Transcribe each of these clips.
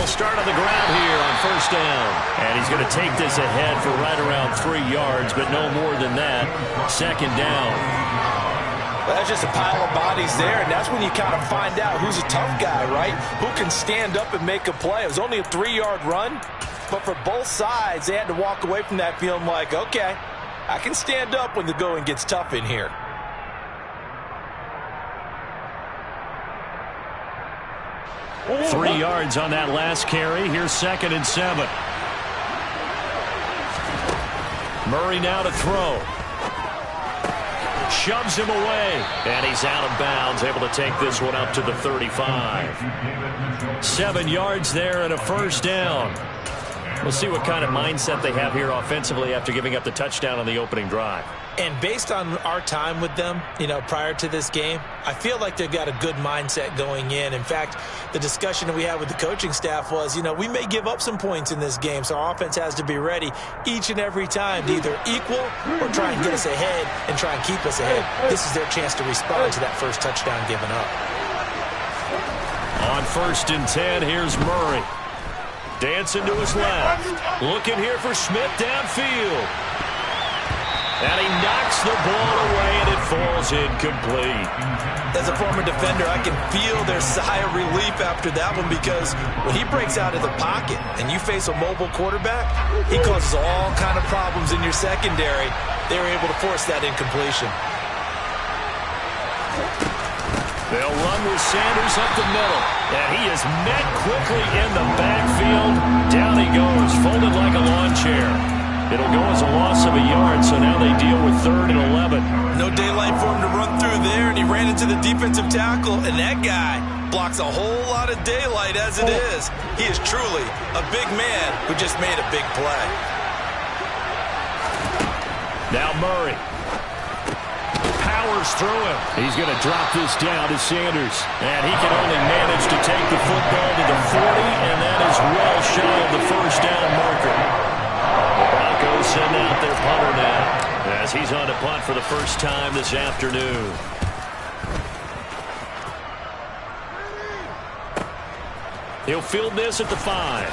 they'll start on the ground here on first down. And he's going to take this ahead for right around 3 yards, but no more than that. Second down. Well, that's just a pile of bodies there, and that's when you kind of find out who's a tough guy, right? Who can stand up and make a play. It was only a 3-yard run, but for both sides, they had to walk away from that feeling like, okay, I can stand up when the going gets tough in here. Oh, 3 yards on that last carry. Here's 2nd and 7. Murray now to throw. Shoves him away. And he's out of bounds, able to take this one up to the 35. 7 yards there and a first down. We'll see what kind of mindset they have here offensively after giving up the touchdown on the opening drive. And based on our time with them, prior to this game, I feel like they've got a good mindset going in. In fact, the discussion that we had with the coaching staff was, we may give up some points in this game, so our offense has to be ready each and every time to either equal or try and get us ahead and try and keep us ahead. This is their chance to respond to that first touchdown given up. On 1st and 10, here's Murray. Dancing to his left. Looking here for Smith downfield. And he knocks the ball away, and it falls incomplete. As a former defender, I can feel their sigh of relief after that one, because when he breaks out of the pocket and you face a mobile quarterback, he causes all kind of problems in your secondary. They were able to force that incompletion. They'll run with Sanders up the middle. And he is met quickly in the backfield. Down he goes, folded like a lawn chair. It'll go as a loss of a yard, so now they deal with 3rd and 11. No daylight for him to run through there, and he ran into the defensive tackle, and that guy blocks a whole lot of daylight as it is. He is truly a big man who just made a big play. Now Murray. Powers through him. He's going to drop this down to Sanders. And he can only manage to take the football to the 40, and that is well shy of the first down marker. The Broncos send out their punter now as he's on to punt for the first time this afternoon. He'll field this at the 5.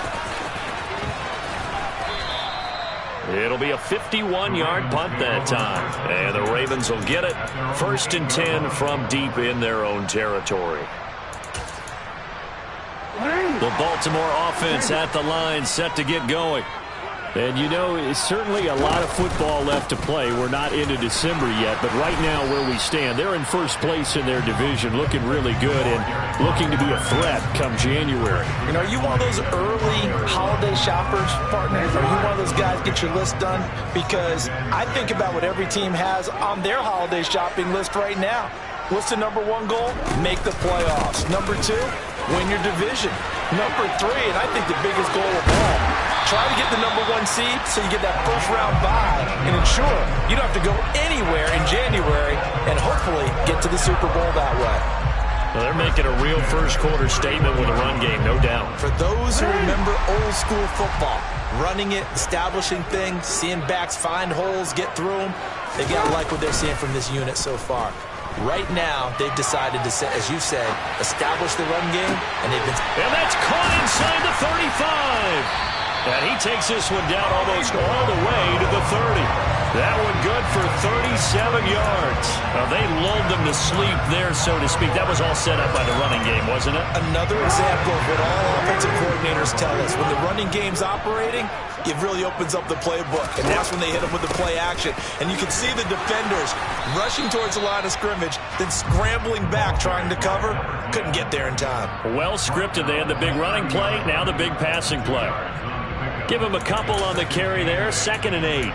It'll be a 51-yard punt that time. And the Ravens will get it. 1st and 10 from deep in their own territory. The Baltimore offense at the line, set to get going. And it's certainly a lot of football left to play. We're not into December yet, but right now where we stand, they're in first place in their division, looking really good and looking to be a threat come January. Are you one of those early holiday shoppers, partner? Are you one of those guys get your list done? Because I think about what every team has on their holiday shopping list right now. What's the number 1 goal? Make the playoffs. Number 2, win your division. Number 3, and I think the biggest goal of all, try to get the number 1 seed so you get that first-round bye and ensure you don't have to go anywhere in January and hopefully get to the Super Bowl that way. Well, they're making a real first-quarter statement with a run game, no doubt. For those who remember old-school football, running it, establishing things, seeing backs find holes, get through them, they got to like what they're seeing from this unit so far. Right now, they've decided to, as you said, establish the run game, and they've been... And that's caught inside the 35. And he takes this one down almost all the way to the 30. That one good for 37 yards. They lulled them to sleep there, so to speak. That was all set up by the running game, wasn't it? Another example of what all offensive coordinators tell us. When the running game's operating, it really opens up the playbook. And that's when they hit them with the play action. And you can see the defenders rushing towards the line of scrimmage, then scrambling back trying to cover. Couldn't get there in time. Well scripted. They had the big running play, now the big passing play. Give him a couple on the carry there. 2nd and 8.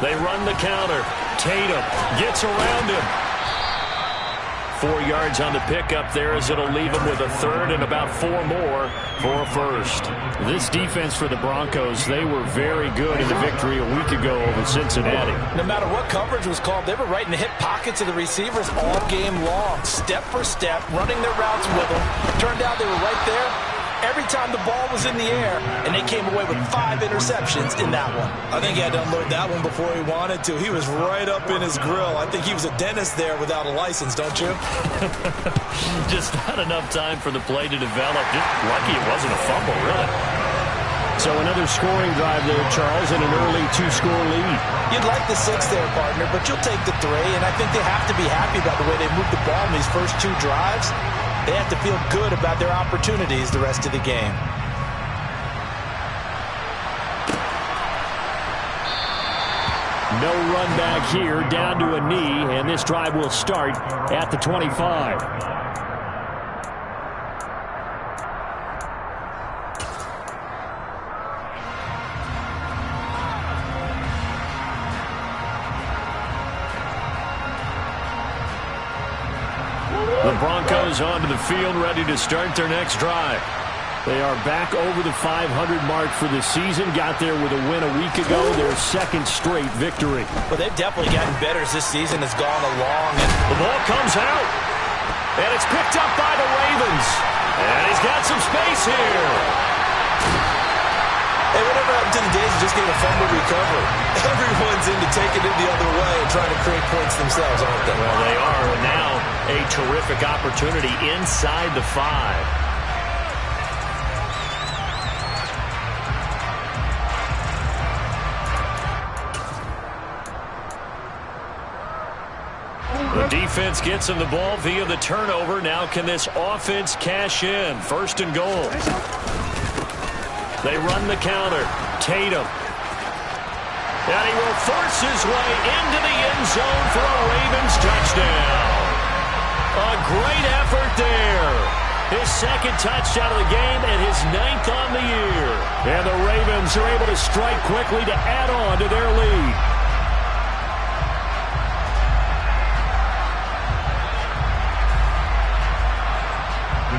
They run the counter. Tatum gets around him. 4 yards on the pickup there as it'll leave him with a 3rd and about 4 more for a 1st. This defense for the Broncos, they were very good in the victory a week ago over Cincinnati. No matter what coverage was called, they were right in the hip pockets of the receivers all game long, step for step, running their routes with them. Turned out they were right there every time the ball was in the air, and they came away with 5 interceptions in that one. I think he had to unload that one before he wanted to. He was right up in his grill. I think he was a dentist there without a license, don't you? Just not enough time for the play to develop. Just lucky it wasn't a fumble, really. So another scoring drive there, Charles, and an early 2-score lead. You'd like the 6 there, partner, but you'll take the 3, and I think they have to be happy about the way they moved the ball in these first 2 drives. They have to feel good about their opportunities the rest of the game. No run back here, down to a knee, and this drive will start at the 25. The Broncos onto the field, ready to start their next drive. They are back over the 500 mark for the season. Got there with a win a week ago, their second straight victory. Well, they've definitely gotten better as this season has gone along. And the ball comes out, and it's picked up by the Ravens. And he's got some space here. Hey, whatever happened to the days of just getting a fumble recovery? Everyone's into taking it the other way and trying to create points themselves, aren't they? Well, they are. And now a terrific opportunity inside the 5. The defense gets him the ball via the turnover. Now can this offense cash in? 1st and goal. They run the counter. Tatum. And he will force his way into the end zone for a Ravens touchdown. A great effort there. His 2nd touchdown of the game and his 9th on the year. And the Ravens are able to strike quickly to add on to their lead.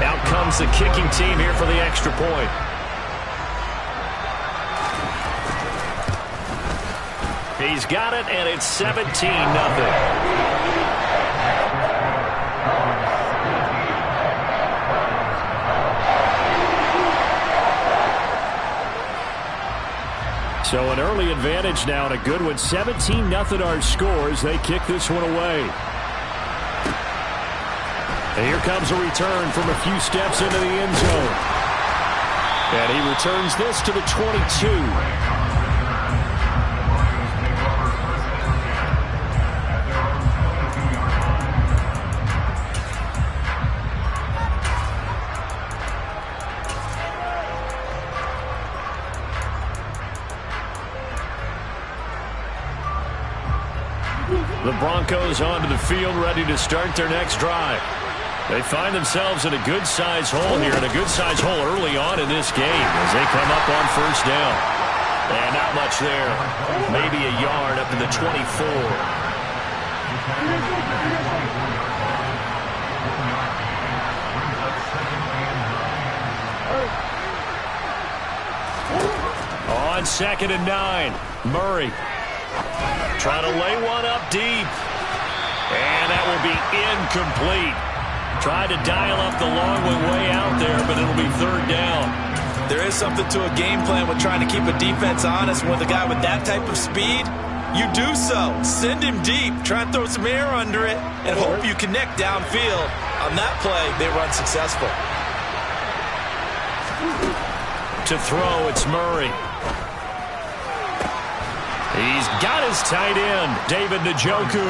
Out comes the kicking team here for the extra point. He's got it, and it's 17-0. So an early advantage now, and a good one. 17-0 our scores. They kick this one away. And here comes a return from a few steps into the end zone. And he returns this to the 22. The Broncos onto the field, ready to start their next drive. They find themselves in a good-sized hole here, and a good-sized hole early on in this game as they come up on 1st down. And not much there. Maybe a yard up to the 24. On 2nd and 9, Murray trying to lay one up deep. And that will be incomplete. Tried to dial up the long one way out there, but it'll be 3rd down. There is something to a game plan with trying to keep a defense honest. With a guy with that type of speed, you do so. Send him deep. Try and throw some air under it and hope you connect downfield. On that play, they run successful. To throw, it's Murray. He's got his tight end, David Njoku.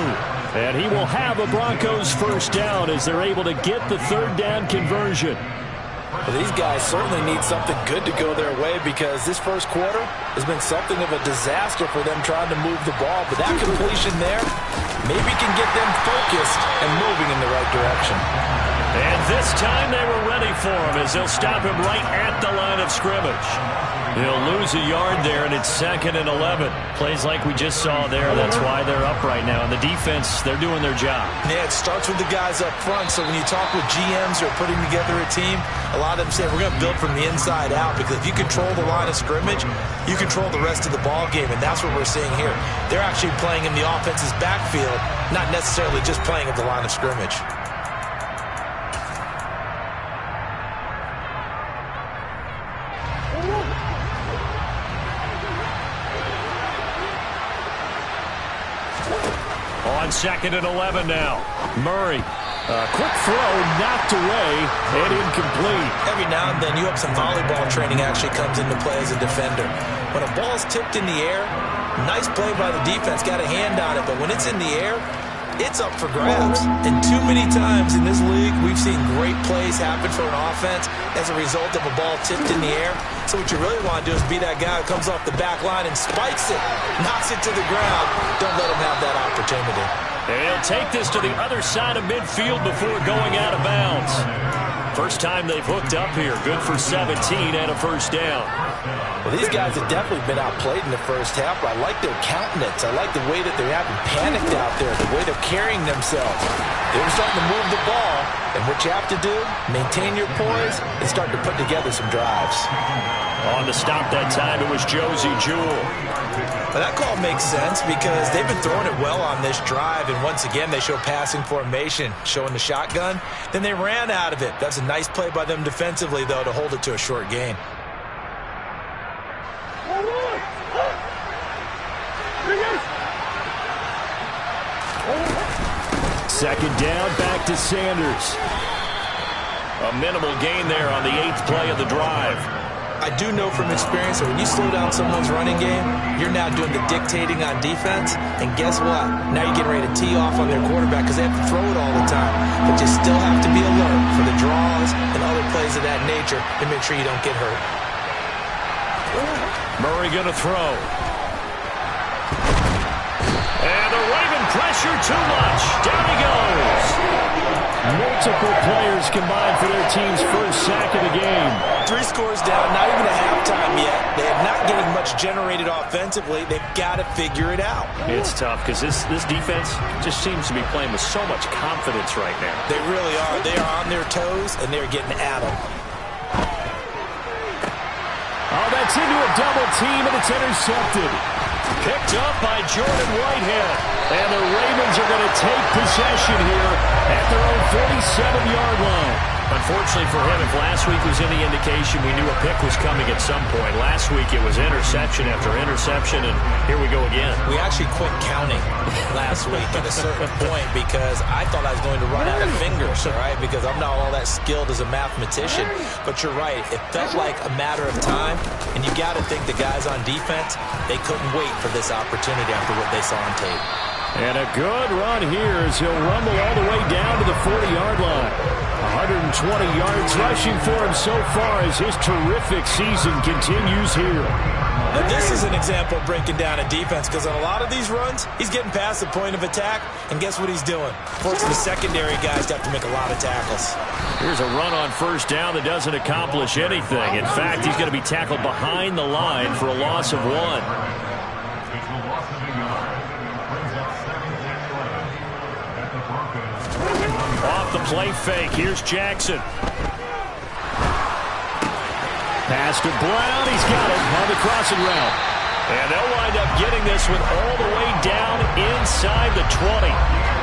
And he will have a Broncos 1st down as they're able to get the 3rd down conversion. Well, these guys certainly need something good to go their way because this first quarter has been something of a disaster for them trying to move the ball. But that completion there maybe can get them focused and moving in the right direction. And this time they were ready for him as they'll stop him right at the line of scrimmage. He'll lose a yard there, and it's 2nd and 11. Plays like we just saw there. That's why they're up right now. And the defense, they're doing their job. Yeah, it starts with the guys up front. So when you talk with GMs who are putting together a team, a lot of them say, we're going to build from the inside out. Because if you control the line of scrimmage, you control the rest of the ball game. And that's what we're seeing here. They're actually playing in the offense's backfield, not necessarily just playing at the line of scrimmage. on 2nd and 11 now. Murray. Quick throw, knocked away, and incomplete. Every now and then, you have some volleyball training actually comes into play as a defender. When a ball's tipped in the air, nice play by the defense, got a hand on it, but when it's in the air, it's up for grabs. And too many times in this league, we've seen great plays happen for an offense as a result of a ball tipped in the air. So what you really want to do is be that guy who comes off the back line and spikes it, knocks it to the ground. Don't let him have that opportunity. And he'll take this to the other side of midfield before going out of bounds. First time they've hooked up here. Good for 17 and a first down. Well, these guys have definitely been outplayed in the first half, but I like their countenance. I like the way that they haven't panicked out there, the way they're carrying themselves. They're starting to move the ball, and what you have to do, maintain your poise and start to put together some drives. On to stop that time, it was Josey Jewell. Well, that call makes sense because they've been throwing it well on this drive, and once again, they show passing formation, showing the shotgun. Then they ran out of it. That's a nice play by them defensively, though, to hold it to a short gain. Second down, back to Sanders. A minimal gain there on the 8th play of the drive. I do know from experience that when you slow down someone's running game, you're now doing the dictating on defense, and guess what? Now you're getting ready to tee off on their quarterback because they have to throw it all the time. But you still have to be alert for the draws and other plays of that nature to make sure you don't get hurt. Murray going to throw. And the Raven pressure too much. Down he goes. Multiple players combined for their team's first sack of the game. 3 scores down, not even a halftime yet. They are not getting much generated offensively. They've got to figure it out. It's tough because this defense just seems to be playing with so much confidence right now. They really are. They are on their toes, and they're getting at them. Oh, that's into a double team, and it's intercepted. Picked up by Jordan Whitehead. And the Ravens are going to take possession here at their own 47-yard line. Unfortunately for him, if last week was any indication, we knew a pick was coming at some point. Last week it was interception after interception, and here we go again. We actually quit counting last week at a certain point because I thought I was going to run out of fingers, all right, because I'm not all that skilled as a mathematician. But you're right. It felt like a matter of time, and you got to think the guys on defense, they couldn't wait for this opportunity after what they saw on tape. And a good run here as he'll rumble all the way down to the 40-yard line. 120 yards rushing for him so far as his terrific season continues here. Now this is an example of breaking down a defense because on a lot of these runs, he's getting past the point of attack, and guess what he's doing? Forcing the secondary guys to have to make a lot of tackles. Here's a run on first down that doesn't accomplish anything. In fact, he's going to be tackled behind the line for a loss of 1. Off the play fake, here's Jackson. Pass to Brown, he's got it on the crossing route. And they'll wind up getting this one all the way down inside the 20.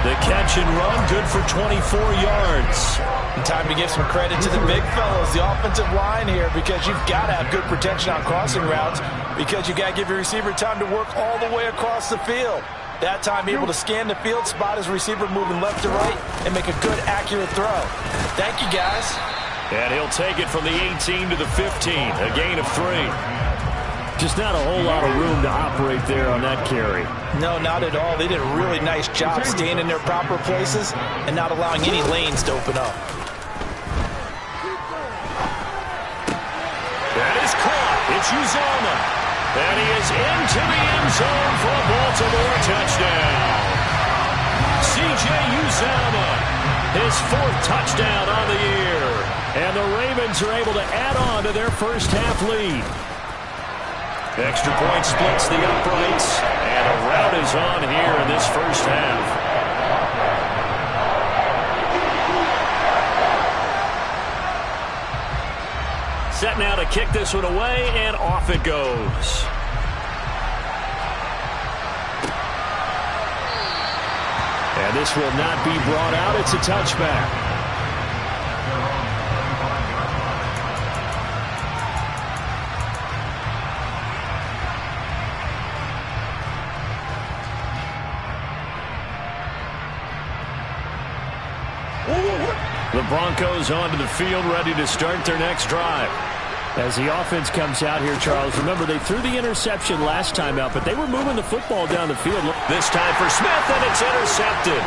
The catch and run, good for 24 yards. And time to give some credit to the big fellows, the offensive line here, because you've got to have good protection on crossing routes because you've got to give your receiver time to work all the way across the field. That time able to scan the field, spot his receiver moving left to right, and make a good, accurate throw. Thank you, guys. And he'll take it from the 18 to the 15, a gain of 3. Just not a whole lot of room to operate there on that carry. No, not at all. They did a really nice job staying in their proper places and not allowing any lanes to open up. That is caught. It's Uzomah. And he is into the end zone for a Baltimore touchdown. C.J. Uzomah, his 4th touchdown on the year. And the Ravens are able to add on to their first half lead. Extra point splits the uprights, and a rout is on here in this first half. Set now to kick this one away, and off it goes. And this will not be brought out. It's a touchback. Broncos onto the field, ready to start their next drive. As the offense comes out here, Charles, remember they threw the interception last time out, but they were moving the football down the field. This time for Smith, and it's intercepted.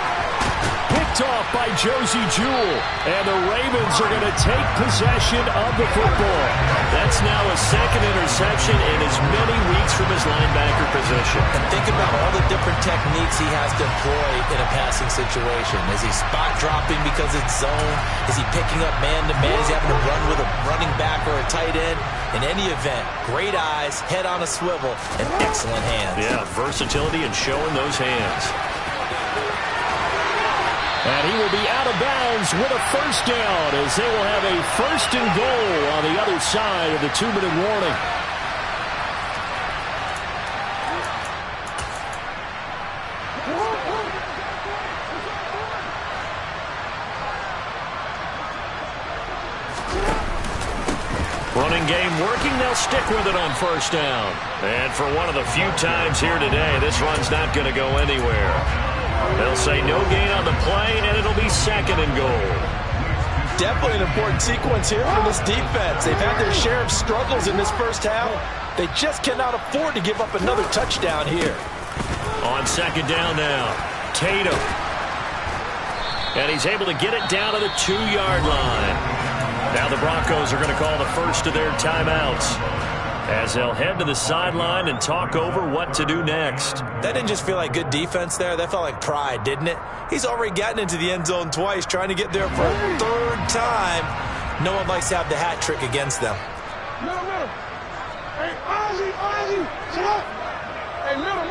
Picked off by Josie Jewell, and the Ravens are going to take possession of the football. That's now a second interception in as many weeks from his linebacker position. And think about all the different techniques he has to employ in a passing situation. Is he spot dropping because it's zone? Is he picking up man-to-man? Is he having to run with a running back or a tight end? In any event, great eyes, head on a swivel, and excellent hands. Yeah, versatility and showing those hands. And he will be out of bounds with a first down as they will have a first and goal on the other side of the 2-minute warning. Running game working, they'll stick with it on first down. And for one of the few times here today, this run's not going to go anywhere. They'll say no gain on the play, and it'll be second and goal. Definitely an important sequence here for this defense. They've had their share of struggles in this first half. They just cannot afford to give up another touchdown here. On second down now, Tatum. And he's able to get it down to the 2-yard line. Now the Broncos are going to call the first of their timeouts as they'll head to the sideline and talk over what to do next. That didn't just feel like good defense there. That felt like pride, didn't it? He's already gotten into the end zone twice, trying to get there for a third time. No one likes to have the hat trick against them. Middle. Hey, Ozzie, chill up. Hey, middle.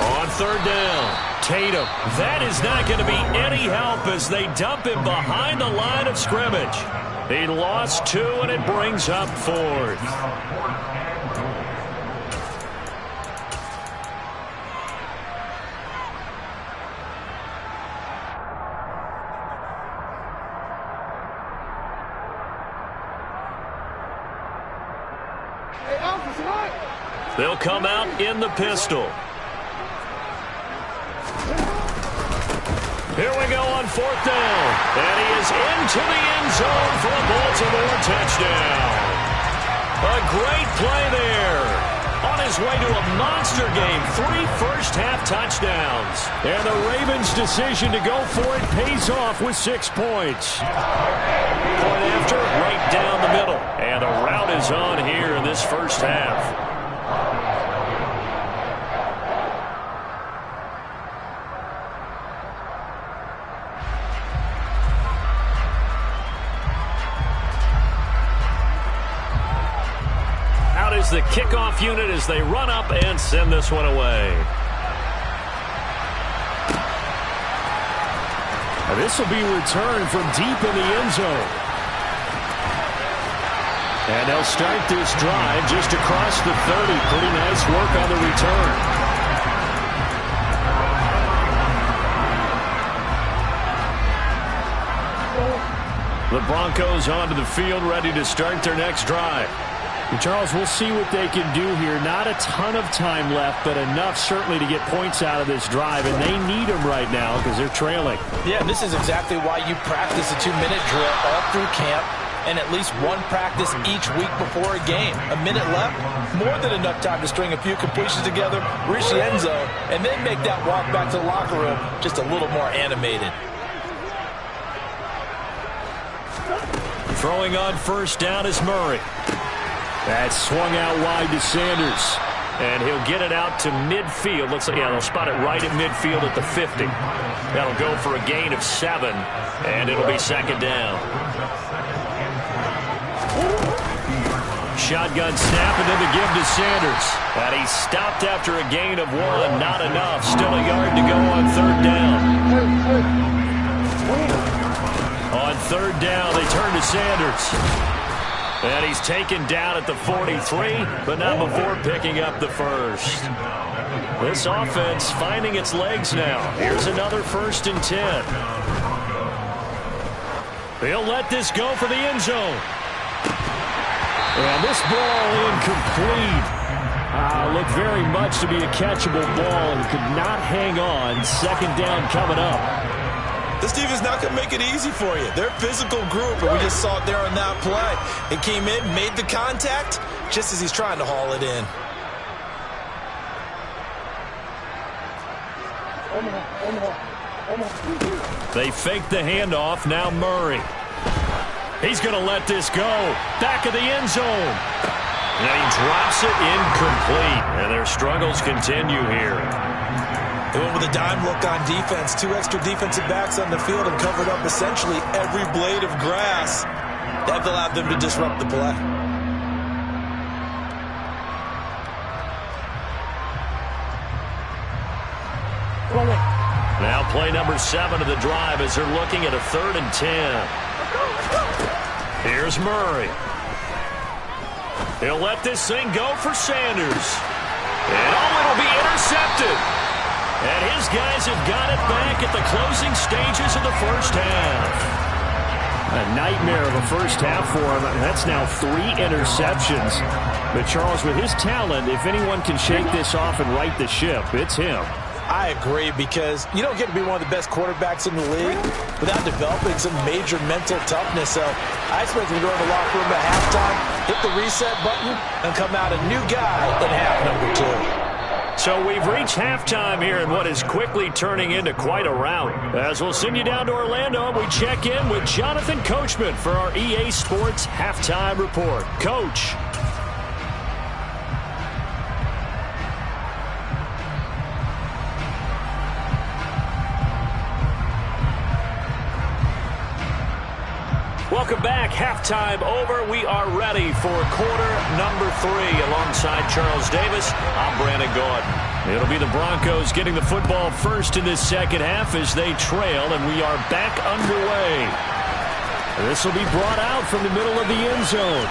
On third down, Tatum. That is not going to be any help as they dump him behind the line of scrimmage. He lost 2, and it brings up 4th. They'll come out in the pistol. Here we go on fourth down. And he is into the end zone for a Baltimore touchdown. A great play there. On his way to a monster game. 3 first-half touchdowns. And the Ravens' decision to go for it pays off with 6 points. Point after, right down the middle. And the route is on here in this first half. The kickoff unit as they run up and send this one away. And this will be returned from deep in the end zone. And they'll start this drive just across the 30. Pretty nice work on the return. The Broncos onto the field, ready to start their next drive. Charles, we'll see what they can do here. Not a ton of time left, but enough certainly to get points out of this drive, and they need them right now because they're trailing. Yeah, and this is exactly why you practice a 2-minute drill all through camp and at least one practice each week before a game. A minute left, more than enough time to string a few completions together, reach the end zone, and then make that walk back to the locker room just a little more animated. Throwing on first down is Murray. That's swung out wide to Sanders. And he'll get it out to midfield. Looks like, yeah, they'll spot it right at midfield at the 50. That'll go for a gain of 7, and it'll be second down. Shotgun snap, and then the give to Sanders. And he stopped after a gain of 1. Not enough. Still a yard to go on third down. On third down, they turn to Sanders. And he's taken down at the 43, but not before picking up the first. This offense finding its legs now. Here's another 1st and 10. They'll let this go for the end zone. And this ball incomplete. Looked very much to be a catchable ball and could not hang on. Second down coming up. This defense is not going to make it easy for you. They're a physical group, and we just saw it there on that play. It came in, made the contact, just as he's trying to haul it in. They fake the handoff. Now Murray. He's going to let this go. Back of the end zone. And he drops it incomplete. And their struggles continue here. They went with a dime look on defense. 2 extra defensive backs on the field and covered up essentially every blade of grass. That allowed them to disrupt the play. Now play number 7 of the drive as they're looking at a 3rd and 10. Here's Murray. He'll let this thing go for Sanders. And it'll be intercepted. And his guys have got it back at the closing stages of the first half. A nightmare of a first half for him. That's now 3 interceptions. But Charles, with his talent, if anyone can shake this off and right the ship, it's him. I agree, because you don't get to be one of the best quarterbacks in the league without developing some major mental toughness. So I expect him to go in the locker room at halftime, hit the reset button, and come out a new guy in half number 2. So we've reached halftime here in what is quickly turning into quite a rout. As we'll send you down to Orlando, and we check in with Jonathan Coachman for our EA Sports Halftime Report. Coach. Welcome back. Halftime over. We are ready for quarter number 3 alongside Charles Davis. I'm Brandon Gaudin. It'll be the Broncos getting the football first in this second half as they trail, and we are back underway. This will be brought out from the middle of the end zone.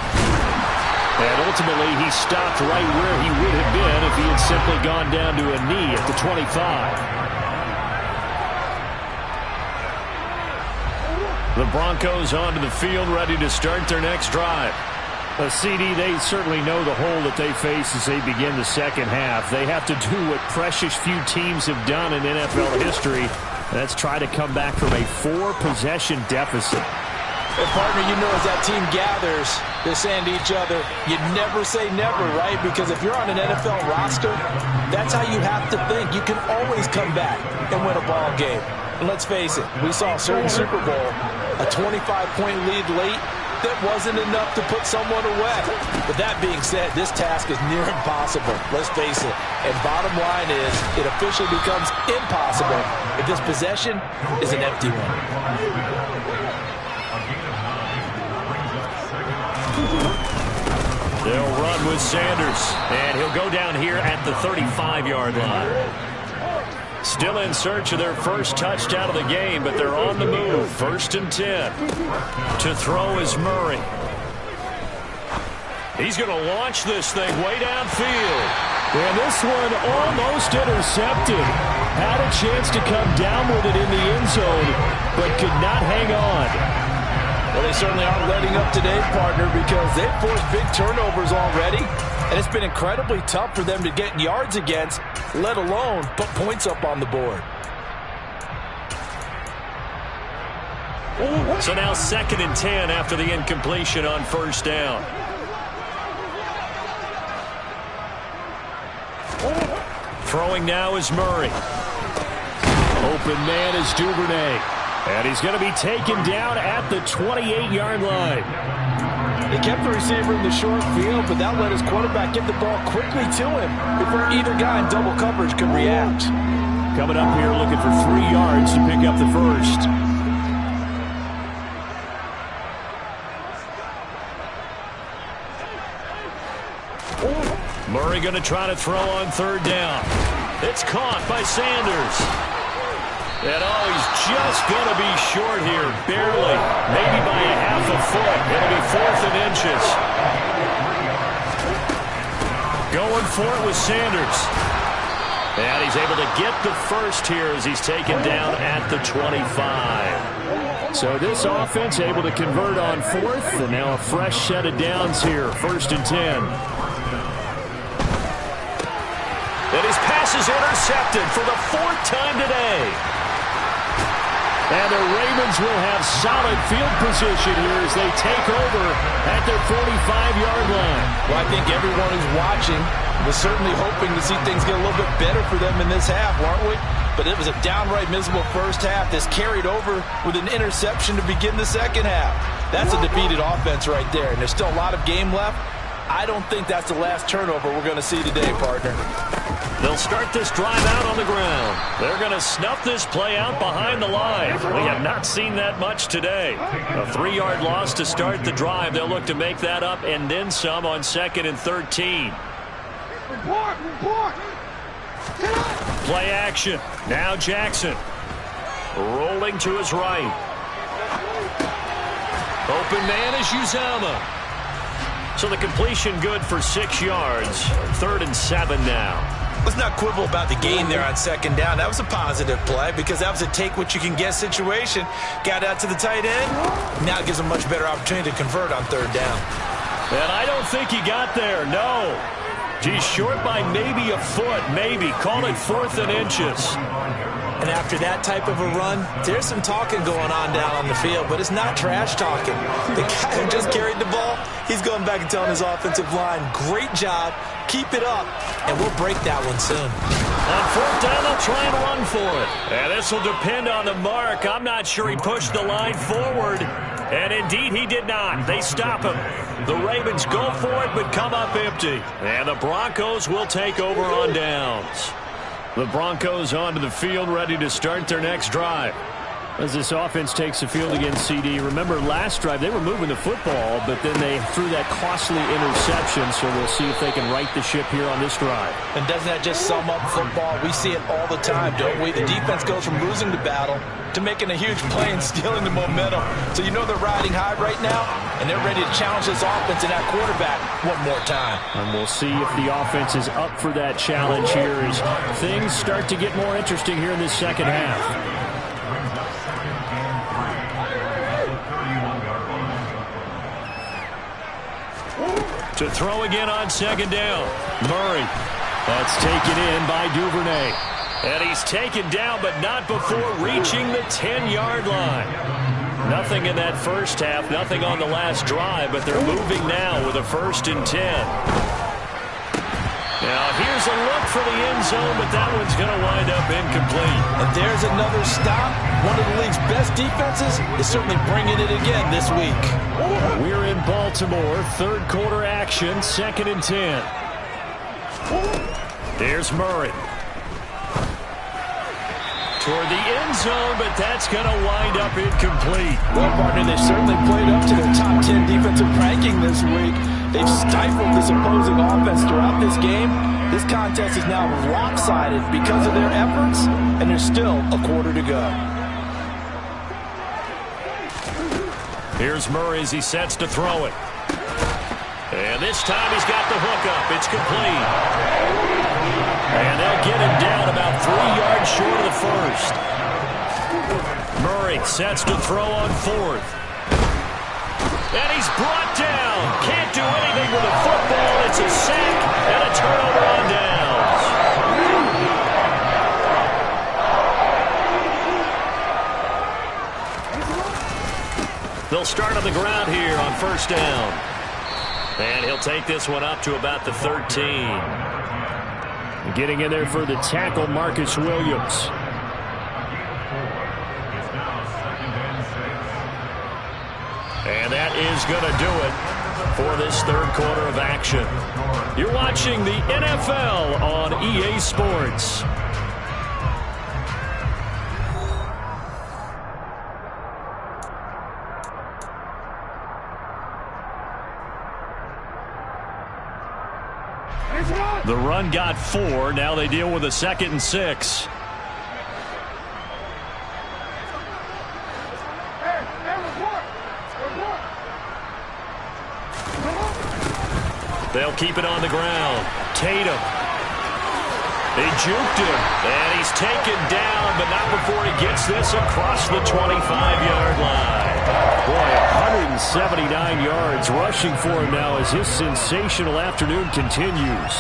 And ultimately, he stopped right where he would have been if he had simply gone down to a knee at the 25. The Broncos onto the field, ready to start their next drive. CD, they certainly know the hole that they face as they begin the second half. They have to do what precious few teams have done in NFL history. That's try to come back from a 4-possession deficit. Well, partner, you know, as that team gathers, they're saying to each other, you never say never, right? Because if you're on an NFL roster, that's how you have to think. You can always come back and win a ball game. And let's face it, we saw a certain Super Bowl, a 25-point lead late, that wasn't enough to put someone away. But that being said, this task is near impossible. Let's face it. And bottom line is, it officially becomes impossible if this possession is an empty one. They'll run with Sanders, and he'll go down here at the 35-yard line. Still in search of their first touchdown of the game, but they're on the move. 1st and 10. To throw is Murray. He's going to launch this thing way downfield. And this one almost intercepted. Had a chance to come down with it in the end zone, but could not hang on. Well, they certainly aren't letting up today, partner, because they've forced big turnovers already, and it's been incredibly tough for them to get yards against, let alone put points up on the board. So now 2nd and 10 after the incompletion on 1st down. Throwing now is Murray. Open man is Duvernay. And he's going to be taken down at the 28-yard line. They kept the receiver in the short field, but that let his quarterback get the ball quickly to him before either guy in double coverage could react. Coming up here looking for 3 yards to pick up the first. Murray going to try to throw on 3rd down. It's caught by Sanders. And he's just going to be short here, barely, maybe by a half a foot. It'll be 4th and inches. Going for it with Sanders. And he's able to get the first here as he's taken down at the 25. So this offense able to convert on 4th, and now a fresh set of downs here, 1st and 10. And his pass is intercepted for the 4th time today. And the Ravens will have solid field position here as they take over at their 45-yard line. Well, I think everyone who's watching was certainly hoping to see things get a little bit better for them in this half, weren't we? But it was a downright miserable first half that's carried over with an interception to begin the second half. That's a defeated offense right there, and there's still a lot of game left. I don't think that's the last turnover we're going to see today, partner. They'll start this drive out on the ground. They're going to snuff this play out behind the line. We have not seen that much today. A 3-yard loss to start the drive. They'll look to make that up and then some on 2nd and 13. Report. Play action. Now Jackson. Rolling to his right. Open man is Uzomah. So the completion good for 6 yards. 3rd and 7 now. Let's not quibble about the gain there on 2nd down. That was a positive play because that was a take-what-you-can-get situation. Got out to the tight end. Now it gives him a much better opportunity to convert on 3rd down. And I don't think he got there, no. He's short by maybe a foot, maybe. Call it 4th and inches. And after that type of a run, there's some talking going on down on the field, but it's not trash talking. The guy who just carried the ball, he's going back and telling his offensive line, great job, keep it up, and we'll break that one soon. On 4th down, they'll try and run for it. And this will depend on the mark. I'm not sure he pushed the line forward. And indeed, he did not. They stop him. The Ravens go for it, but come up empty. And the Broncos will take over on downs. The Broncos onto the field, ready to start their next drive. As this offense takes the field against CD. Remember, last drive, they were moving the football, but then they threw that costly interception, so we'll see if they can right the ship here on this drive. And doesn't that just sum up football? We see it all the time, don't we? The defense goes from losing the battle to making a huge play and stealing the momentum. So you know they're riding high right now, and they're ready to challenge this offense and that quarterback one more time. And we'll see if the offense is up for that challenge here as things start to get more interesting here in this second half. To throw again on 2nd down. Murray. That's taken in by Duvernay. And he's taken down, but not before reaching the 10-yard line. Nothing in that first half, nothing on the last drive, but they're moving now with a 1st and 10. Now here's a look for the end zone, but that one's going to wind up incomplete. And there's another stop. One of the league's best defenses is certainly bringing it again this week. We're in Baltimore, 3rd quarter action, 2nd and 10. There's Murray. Toward the end zone, but that's going to wind up incomplete. Well, partner, they've certainly played up to their top 10 defensive ranking this week. They've stifled this opposing offense throughout this game. This contest is now lopsided because of their efforts, and there's still a quarter to go. Here's Murray as he sets to throw it. And this time he's got the hook up. It's complete. And they'll get him down about 3 yards short of the first. Murray sets to throw on 4th. And he's brought down. Can't do anything with the football. It's a sack and a turnover on downs. They'll start on the ground here on 1st down. And he'll take this one up to about the 13. Getting in there for the tackle, Marcus Williams. And that is going to do it for this 3rd quarter of action. You're watching the NFL on EA Sports. The run got 4. Now they deal with a 2nd and 6. They'll keep it on the ground. Tatum. They juked him, and he's taken down, but not before he gets this across the 25-yard line. Boy, 179 yards rushing for him now as his sensational afternoon continues.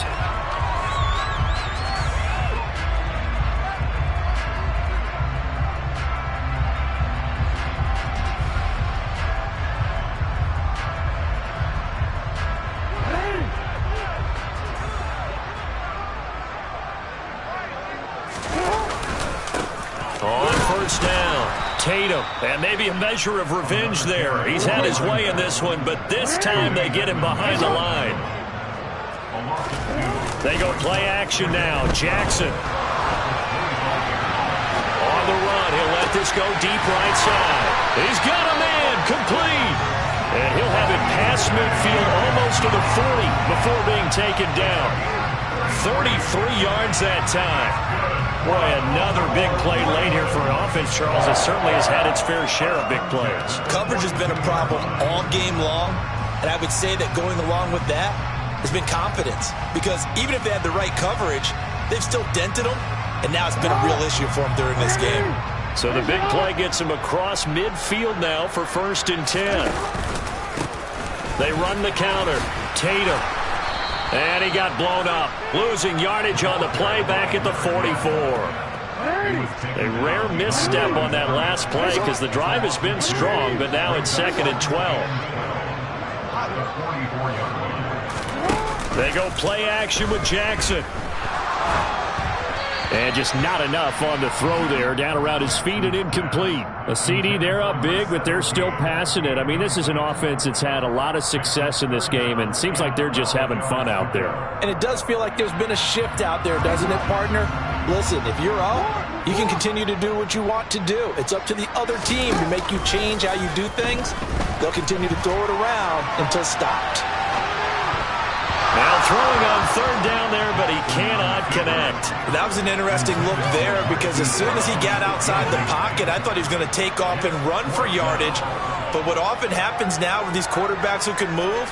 And maybe a measure of revenge there. He's had his way in this one, but this time they get him behind the line. They go play action now. Jackson. On the run. He'll let this go deep right side. He's got a man. Complete. And he'll have it past midfield almost to the 40 before being taken down. 33 yards that time. Boy, another big play late here for an offense, Charles, that certainly has had its fair share of big plays. Coverage has been a problem all game long, and I would say that going along with that has been confidence. Because even if they had the right coverage, they've still dented them, and now it's been a real issue for them during this game. So the big play gets him across midfield now for 1st and 10. They run the counter. Tatum. And he got blown up. Losing yardage on the play back at the 44. A rare misstep on that last play because the drive has been strong, but now it's 2nd and 12. They go play action with Jackson. And just not enough on the throw there. Down around his feet and incomplete. A CD, they're up big, but they're still passing it. I mean, this is an offense that's had a lot of success in this game, and it seems like they're just having fun out there. And it does feel like there's been a shift out there, doesn't it, partner? Listen, if you're up, you can continue to do what you want to do. It's up to the other team to make you change how you do things. They'll continue to throw it around until stopped. Now throwing on 3rd down there, but he cannot connect. That was an interesting look there because as soon as he got outside the pocket, I thought he was going to take off and run for yardage. But what often happens now with these quarterbacks who can move,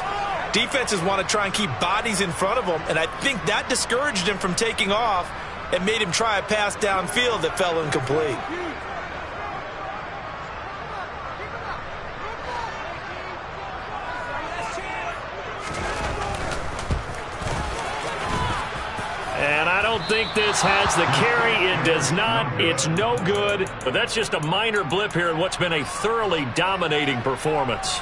defenses want to try and keep bodies in front of them, and I think that discouraged him from taking off and made him try a pass downfield that fell incomplete. And I don't think this has the carry. It does not. It's no good. But that's just a minor blip here in what's been a thoroughly dominating performance.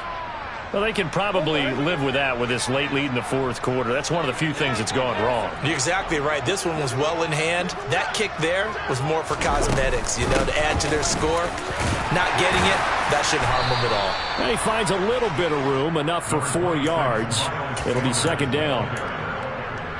Well, they can probably live with that with this late lead in the 4th quarter. That's one of the few things that's gone wrong. You're exactly right. This one was well in hand. That kick there was more for cosmetics, you know, to add to their score. Not getting it, that shouldn't harm them at all. And he finds a little bit of room, enough for 4 yards. It'll be 2nd down.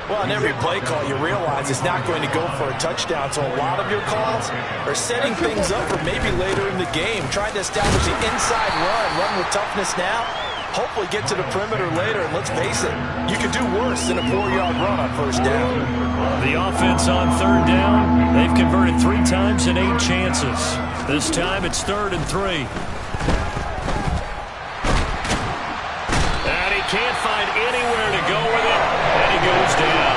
Well, in every play call, you realize it's not going to go for a touchdown, so a lot of your calls are setting things up for maybe later in the game, trying to establish the inside run with toughness now, hopefully get to the perimeter later, and let's face it, you could do worse than a 4-yard run on 1st down. The offense on 3rd down, they've converted 3 times in 8 chances. This time it's 3rd and 3. And he can't find anywhere to go with it. And he goes down.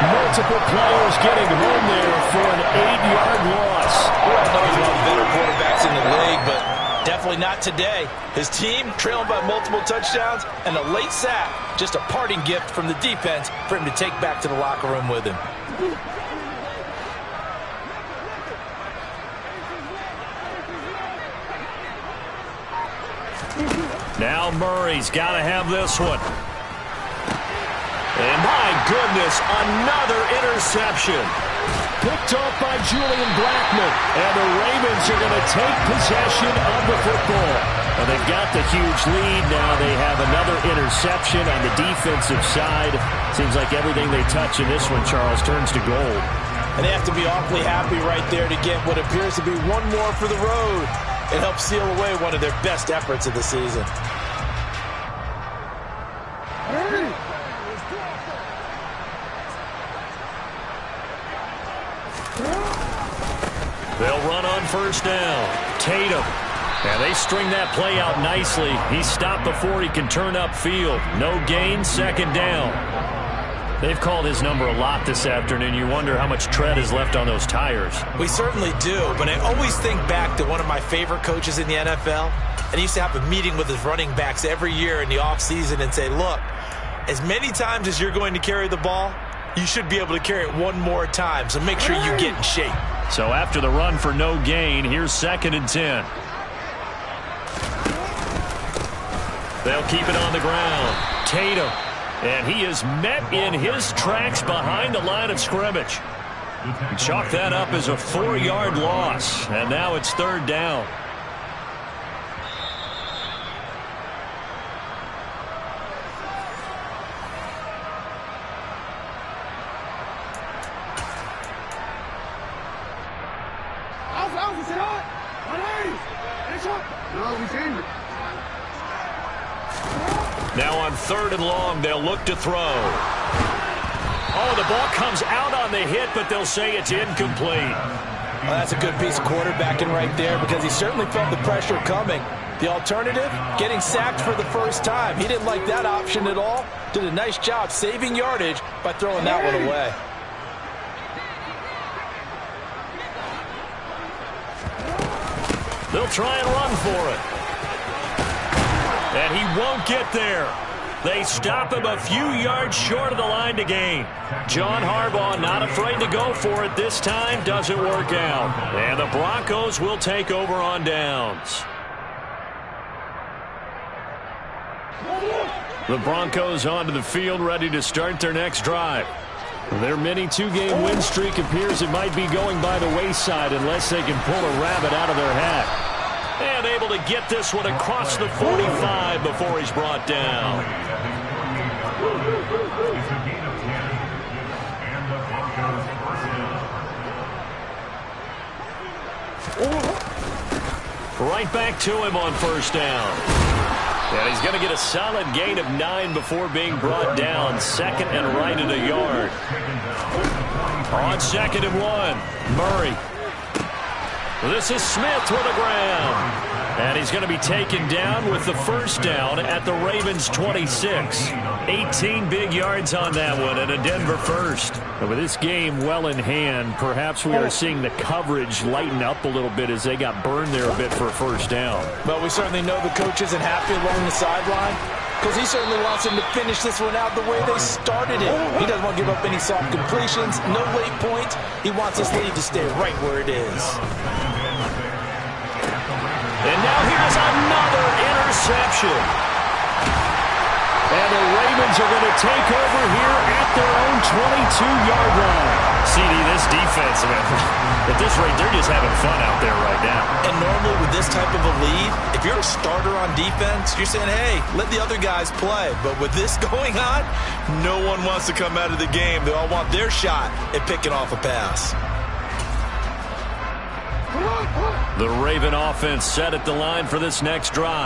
Multiple players getting home there for an 8-yard loss. Well, I know he's one of the better quarterbacks in the league, but definitely not today. His team trailing by multiple touchdowns and a late sack. Just a parting gift from the defense for him to take back to the locker room with him. Now Murray's got to have this one. And my goodness, another interception. Picked off by Julian Blackmon. And the Ravens are going to take possession of the football. And they've got the huge lead. Now they have another interception on the defensive side. Seems like everything they touch in this one, Charles, turns to gold. And they have to be awfully happy right there to get what appears to be one more for the road. It helps seal away one of their best efforts of the season. They'll run on 1st down. Tatum. And they string that play out nicely. He's stopped before he can turn upfield. No gain, 2nd down. They've called his number a lot this afternoon. You wonder how much tread is left on those tires. We certainly do, but I always think back to one of my favorite coaches in the NFL. And he used to have a meeting with his running backs every year in the offseason and say, look, as many times as you're going to carry the ball, you should be able to carry it one more time, so make sure you get in shape. So after the run for no gain, here's 2nd and 10. They'll keep it on the ground. Tatum. And he is met in his tracks behind the line of scrimmage. Chalk that up as a 4-yard loss. And now it's 3rd down. Now on 3rd and long, they'll look to throw. Oh, the ball comes out on the hit, but they'll say it's incomplete. Well, that's a good piece of quarterbacking right there because he certainly felt the pressure coming. The alternative, getting sacked for the first time. He didn't like that option at all. Did a nice job saving yardage by throwing that one away. They'll try and run for it. And he won't get there. They stop him a few yards short of the line to gain. John Harbaugh not afraid to go for it this time. Doesn't work out. And the Broncos will take over on downs. The Broncos onto the field, ready to start their next drive. Their mini 2-game win streak appears it might be going by the wayside unless they can pull a rabbit out of their hat. And able to get this one across the 45 before he's brought down. Right back to him on 1st down. And he's going to get a solid gain of 9 before being brought down. 2nd and right at a yard. On 2nd and 1, Murray. This is Smith with the ground. And he's going to be taken down with the 1st down at the Ravens' 26. 18 big yards on that one and a Denver first. And with this game well in hand, perhaps we are seeing the coverage lighten up a little bit as they got burned there a bit for a 1st down. But we certainly know the coach isn't happy along the sideline because he certainly wants them to finish this one out the way they started it. He doesn't want to give up any soft completions, no late points. He wants this lead to stay right where it is. And now here's another interception. And the Ravens are going to take over here at their own 22-yard line. CD, this defense, at this rate, they're just having fun out there right now. And normally with this type of a lead, if you're a starter on defense, you're saying, hey, let the other guys play. But with this going on, no one wants to come out of the game. They all want their shot at picking off a pass. The Raven offense set at the line for this next drive.